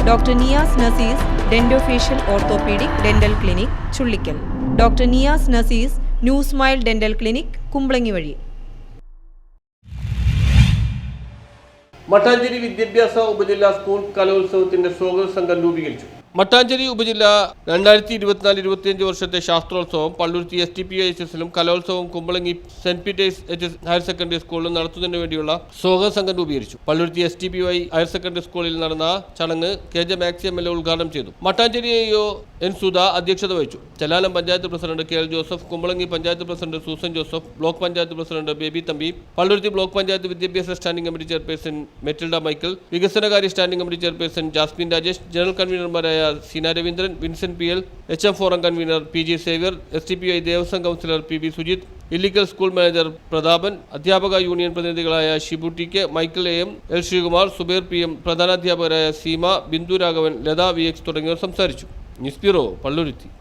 Doctor Niyas Nasees dentofacial orthopaedic dental clinic Chullickal, doctor Niyas Nasees new smile dental clinic Kumbalangi വഴി. മട്ടാഞ്ചേരി വിദ്യാഭ്യാസ ഉപജില്ലാ school കലോത്സവത്തിന്റെ സ്വാഗത സംഘം രൂപീകരിച്ചു. മട്ടാഞ്ചേരി ഉപജില്ല 2024-25 വർഷത്തെ ശാസ്ത്രോത്സവം പള്ളുരുത്തി STPIHSലും കലോത്സവം Kumbalangi saint Peter's higher secondary സ്കൂളിലും നടത്തുന്നതിനു വേണ്ടിയുള്ള സ്വാഗത സംഘം രൂപീകരിച്ചു. പള്ളുരുത്തി STPY ഹയർ സെക്കൻഡറി സ്കൂളിൽ നടന്ന ചടങ്ങ് KJ മാക്സി MLA ഉദ്ഘാടനം ചെയ്തു. മട്ടാഞ്ചേരി AO N സുധ അധ്യക്ഷത വഹിച്ചു. Chellanam panchayat president KL Joseph, Kumbalangi panchayat president Susan Joseph, block panchayat president Baby Thampi, Palluruthy block panchayat വിദ്യാഭ്യാസ standing committee chairperson Matilda Michael, വികസനകാര്യ standing committee chairperson Jasmine Rajesh, general കൺവീനർമാരായ Seena Raveendran, Vincent PL, HM forum convener PG Xavier, STPI Devaswom councillor PB Sujith, Illikkal school manager Prathapan, അധ്യാപക union പ്രതിനിധികളായ Shibu TK, Michael AM, L Sreekumar, Zubair PM, പ്രധാനാധ്യാപകരായ Seema, Bindu Raghavan, Latha VX തുടങ്ങിയവർ സംസാരിച്ചു. News bureau, Palluruthy.